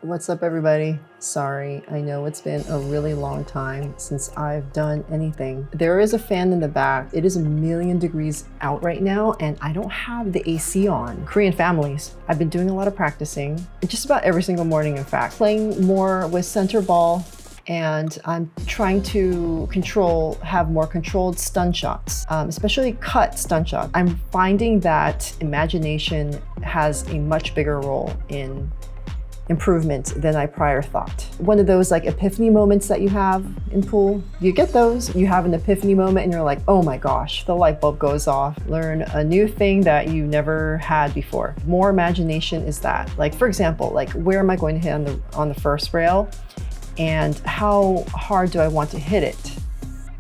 What's up, everybody? Sorry, I know it's been a really long time since I've done anything. There is a fan in the back. It is 1,000,000 degrees out right now, and I don't have the AC on. Korean families. I've been doing a lot of practicing, just about every single morning, in fact. Playing more with Centerball, and I'm trying to have more controlled stun shots, especially cut stun shots. I'm finding that imagination has a much bigger role in improvement than I prior thought. One of those like epiphany moments that you have in pool, you get those, you have an epiphany moment and you're like, oh my gosh, the light bulb goes off. Learn a new thing that you never had before. More imagination is that. Like, for example, like where am I going to hit on the first rail and how hard do I want to hit it?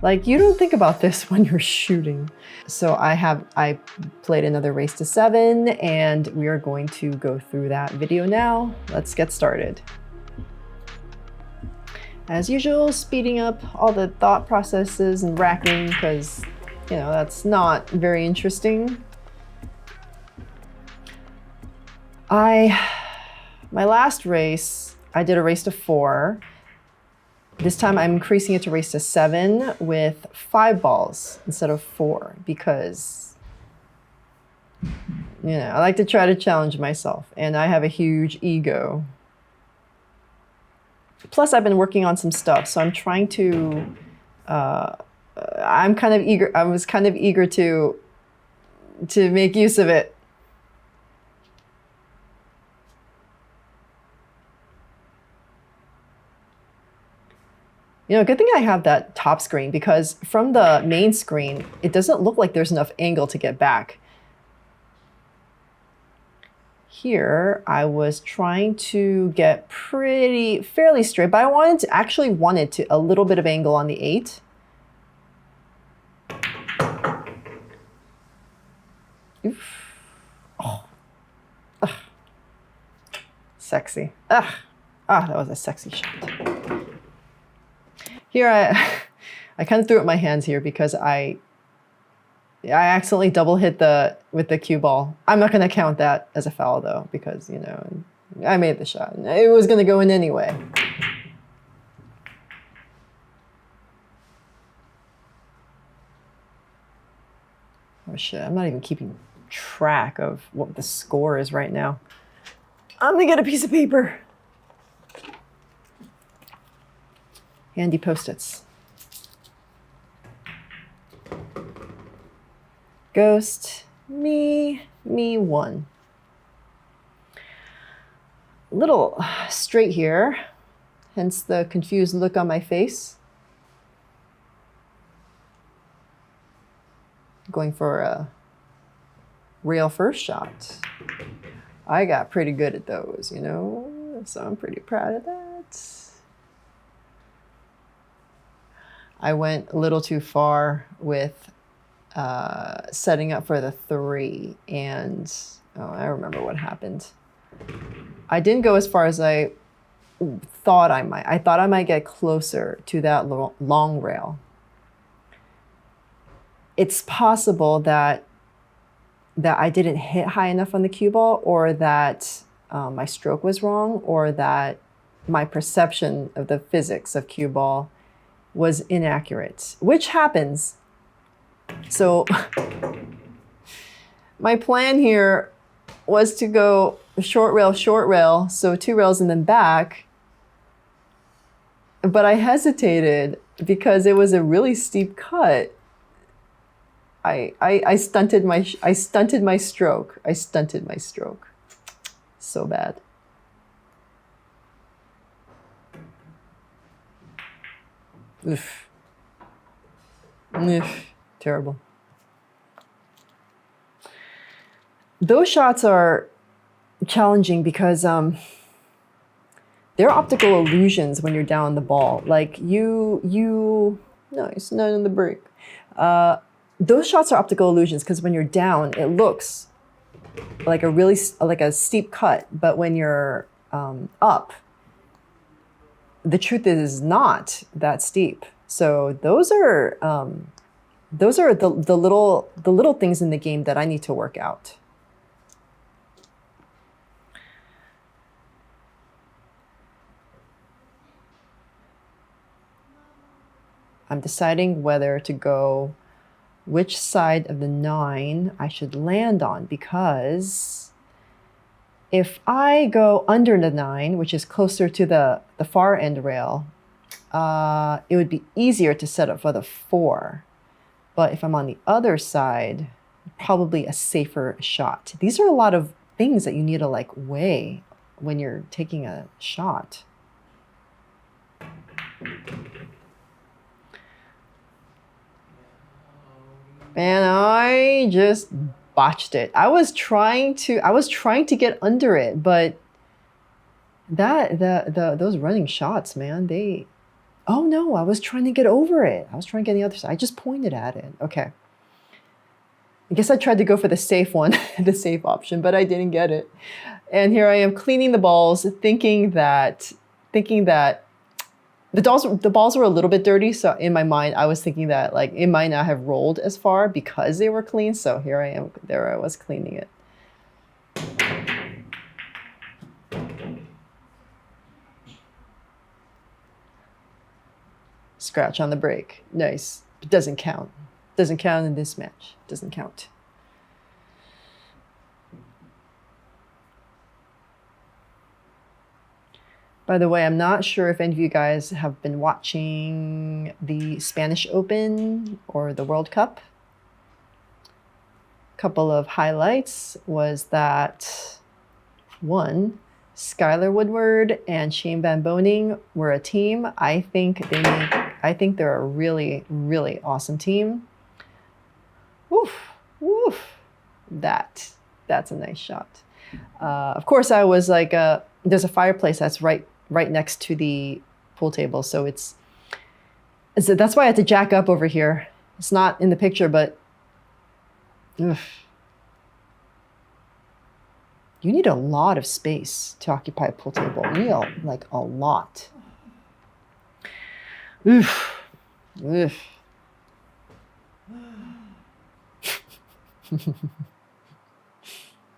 Like, you don't think about this when you're shooting. So I played another race to 7 and we are going to go through that video now. Let's get started. As usual, speeding up all the thought processes and racking because, you know, that's not very interesting. My last race, I did a race to 4. This time I'm increasing it to race to 7 with 5 balls instead of 4 because, you know, I like to try to challenge myself and I have a huge ego. Plus I've been working on some stuff, so I'm trying to, I was kind of eager to make use of it. You know, good thing I have that top screen because from the main screen, it doesn't look like there's enough angle to get back. Here, I was trying to get fairly straight, but I actually wanted to a little bit of angle on the 8. Oof. Oh. Ugh. Sexy. Ugh. Ah, that was a sexy shot. Here, I kind of threw up my hands here because I accidentally double hit with the cue ball. I'm not going to count that as a foul though, because, you know, I made the shot. It was going to go in anyway. Oh shit, I'm not even keeping track of what the score is right now. I'm going to get a piece of paper. Handy Post-its. Ghost, me 1. Little straight here, hence the confused look on my face. Going for a rail first shot. I got pretty good at those, you know, so I'm pretty proud of that. I went a little too far with setting up for the 3, and I remember what happened. I didn't go as far as I thought I might. I thought I might get closer to that long rail. It's possible that I didn't hit high enough on the cue ball, or that my stroke was wrong, or that my perception of the physics of cue ball was inaccurate, which happens. So my plan here was to go short rail, so 2 rails and then back. But I hesitated because it was a really steep cut. I stunted my stroke. I stunted my stroke. So bad. Oof. Oof. Terrible. Those shots are challenging because they're optical illusions when you're down the ball. Like no, it's not on the break. Those shots are optical illusions because when you're down, it looks like a steep cut, but when you're up, the truth is not that steep. So those are the little things in the game that I need to work out. I'm deciding whether to go which side of the 9 I should land on, because if I go under the 9, which is closer to the far end rail, it would be easier to set up for the 4. But if I'm on the other side, probably a safer shot. These are a lot of things that you need to like weigh when you're taking a shot. And I just botched it. I was trying to get under it, but those running shots, man, oh no, I was trying to get over it. I was trying to get on the other side. I just pointed at it. Okay. I guess I tried to go for the safe one, the safe option, but I didn't get it. And here I am cleaning the balls, thinking that the balls were a little bit dirty. So in my mind, I was thinking that like it might not have rolled as far because they were clean. So here I am, there I was cleaning it. Scratch on the break. Nice. It doesn't count. Doesn't count in this match. Doesn't count. By the way, I'm not sure if any of you guys have been watching the Spanish Open or the World Cup. A couple of highlights was that, one, Skylar Woodward and Shane Van Boning were a team. I think they're a really, really awesome team. Woof, woof. That's a nice shot. Of course, I was like, there's a fireplace that's right next to the pool table, so that's why I had to jack up over here. It's not in the picture, but ugh. You need a lot of space to occupy a pool table. You need like a lot. Oof. Oof.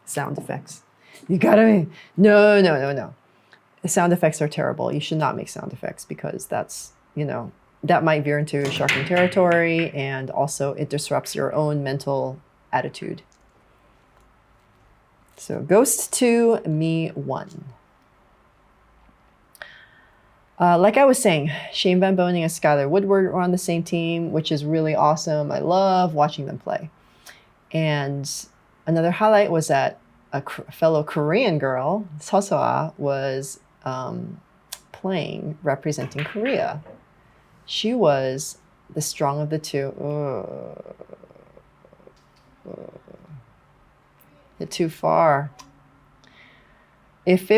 Sound effects. You gotta, no. The sound effects are terrible. You should not make sound effects because that's, that might veer into sharking territory, and also it disrupts your own mental attitude. So ghost 2, me 1. Like I was saying, Shane Van Boning and Skylar Woodward are on the same team, which is really awesome. I love watching them play. And another highlight was that a fellow Korean girl, Sosoa, was playing, representing Korea. She was the strong of the two. Hit too far. If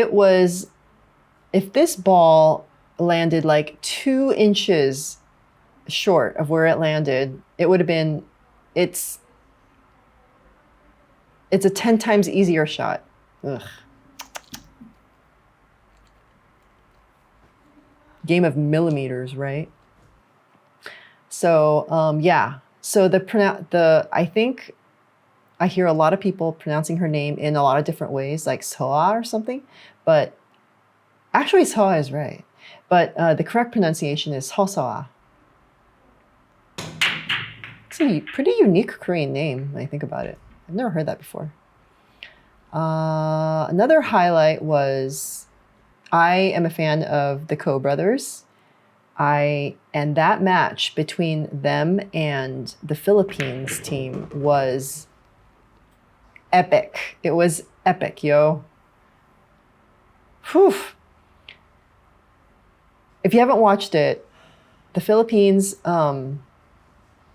this ball landed like 2 inches short of where it landed, it would have been, it's a 10 times easier shot. Ugh. Game of millimeters, right? So yeah. So I think I hear a lot of people pronouncing her name in a lot of different ways, like Soa or something. But actually, Soa is right. But the correct pronunciation is Hosoa. It's a pretty unique Korean name when I think about it. I've never heard that before. Another highlight was, I am a fan of the Ko brothers. And that match between them and the Philippines team was epic. It was epic, yo. Whew. If you haven't watched it, the Philippines,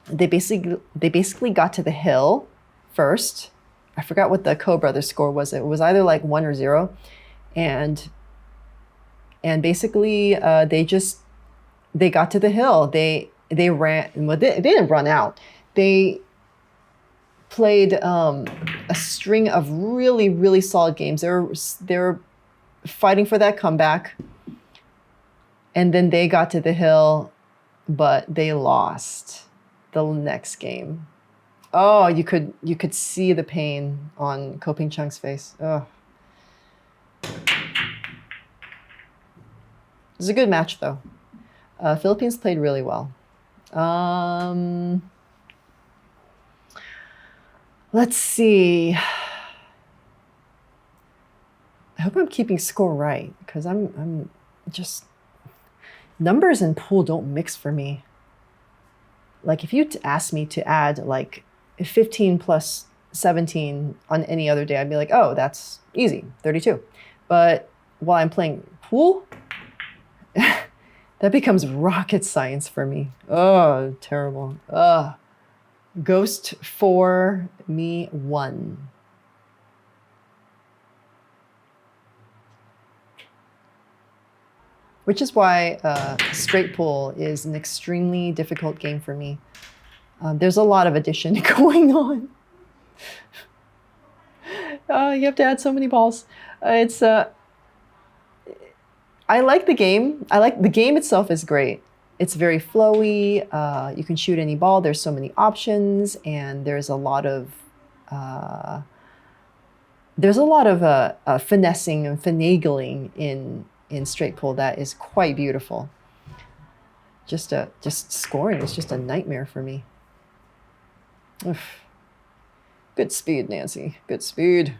they basically got to the hill first. I forgot what the Ko brothers score was. It was either like 1 or 0. And basically they got to the hill. They ran, well, they didn't run out. They played a string of really, really solid games. They were fighting for that comeback. And then they got to the hill, but they lost the next game. Oh, you could see the pain on Ko Ping Chung's face. Oh. It was a good match, though. Philippines played really well. Let's see. I hope I'm keeping score right, because I'm just, numbers and pool don't mix for me. Like if you asked me to add like 15 plus 17 on any other day, I'd be like, oh, that's easy, 32. But while I'm playing pool, that becomes rocket science for me. Oh, terrible. Ghost 4, me 1. Which is why straight pool is an extremely difficult game for me. There's a lot of addition going on. You have to add so many balls. I like the game. The game itself is great. It's very flowy. You can shoot any ball. There's so many options, and there's a lot of finessing and finagling in straight pool that is quite beautiful. Just scoring is just a nightmare for me. Oof. Good speed, Nancy. Good speed.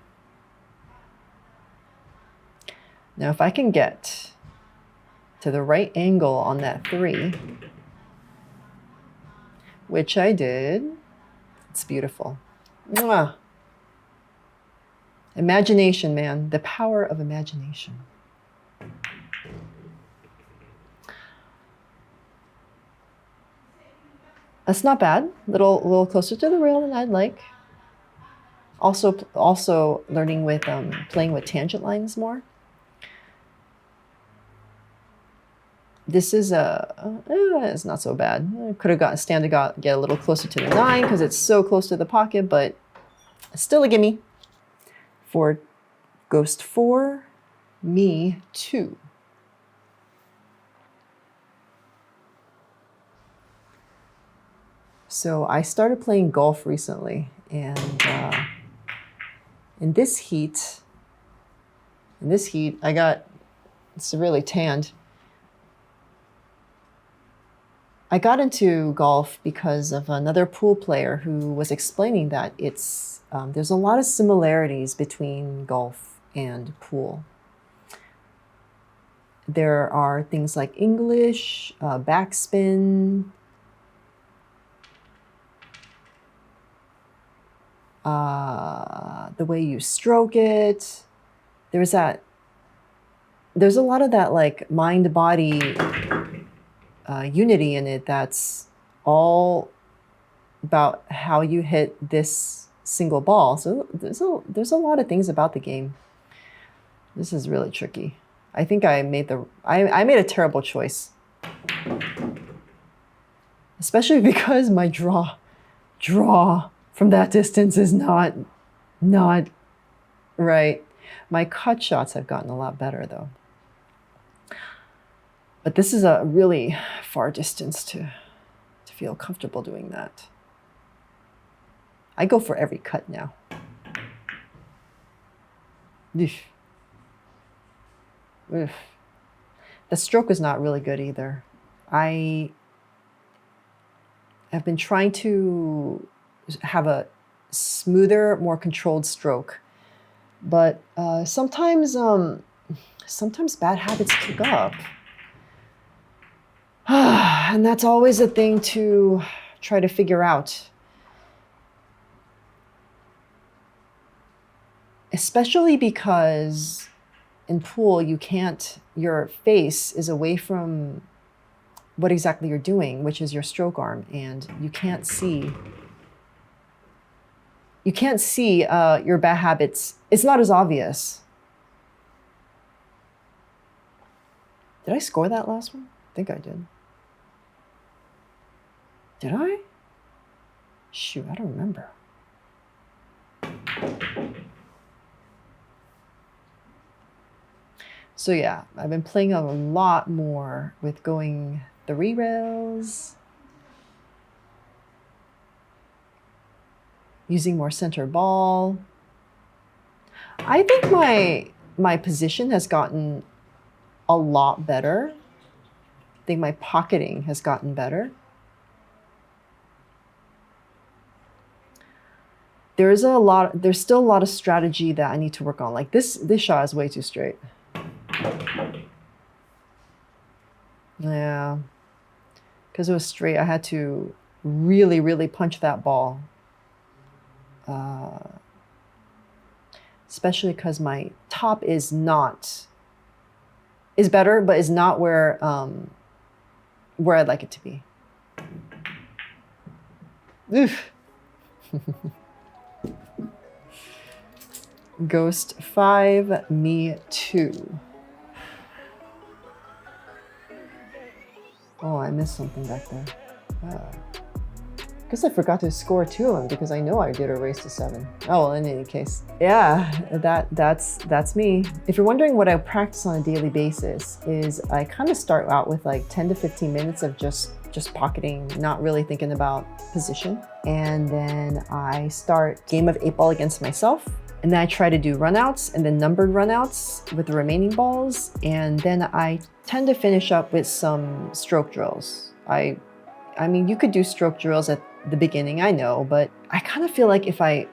Now, if I can get to the right angle on that 3, which I did, it's beautiful. Mwah. Imagination, man. The power of imagination. That's not bad. Little closer to the rail than I'd like. Also learning with playing with tangent lines more. This is it's not so bad. I could have get a little closer to the 9 because it's so close to the pocket, but still a gimme. For Ghost 4, me 2. So I started playing golf recently, and in this heat, I got severely tanned. I got into golf because of another pool player who was explaining that there's a lot of similarities between golf and pool. There are things like English, backspin, the way you stroke it. There's a lot of that like mind-body unity in it that's all about how you hit this single ball. So there's a lot of things about the game. This is really tricky. I think I made a terrible choice. Especially because my draw from that distance is not right. My cut shots have gotten a lot better though. But this is a really far distance to feel comfortable doing that. I go for every cut now. Oof. Oof. The stroke is not really good either. I have been trying to have a smoother, more controlled stroke, but sometimes bad habits kick up. And that's always a thing to try to figure out. Especially because in pool, your face is away from what exactly you're doing, which is your stroke arm, and you can't see your bad habits. It's not as obvious. Did I score that last one? I think I did. Did I? Shoot, I don't remember. So yeah, I've been playing a lot more with going 3 rails, using more Centerball. I think my position has gotten a lot better. I think my pocketing has gotten better. there's still a lot of strategy that I need to work on. Like this shot is way too straight. Yeah, because it was straight, I had to really, really punch that ball. Especially because my top is better, but is not where I'd like it to be. Oof. Ghost 5, me 2. Oh, I missed something back there. Guess I forgot to score 2 of them because I know I did a race to 7. Oh, well, in any case. Yeah, that's me. If you're wondering what I practice on a daily basis, is I kind of start out with like 10 to 15 minutes of just pocketing, not really thinking about position. And then I start game of 8 ball against myself. And then I try to do runouts and then numbered runouts with the remaining balls. And then I tend to finish up with some stroke drills. I mean, you could do stroke drills at the beginning, I know, but I kind of feel like if I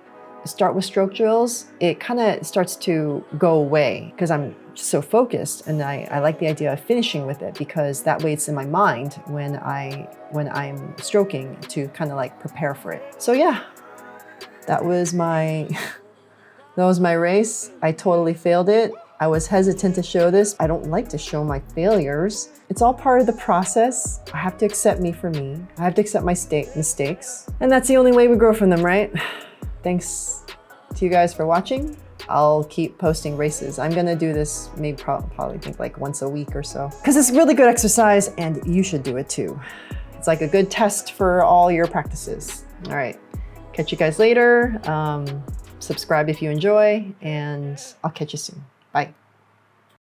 start with stroke drills, it kind of starts to go away because I'm so focused, and I like the idea of finishing with it because that way it's in my mind when I'm stroking to kind of like prepare for it. So yeah, that was my race. I totally failed it. I was hesitant to show this. I don't like to show my failures. It's all part of the process. I have to accept me for me. I have to accept my mistakes. And that's the only way we grow from them, right? Thanks to you guys for watching. I'll keep posting races. I'm gonna do this maybe probably think like once a week or so. Because it's really good exercise and you should do it too. It's like a good test for all your practices. All right, catch you guys later. Subscribe if you enjoy, and I'll catch you soon. Bye.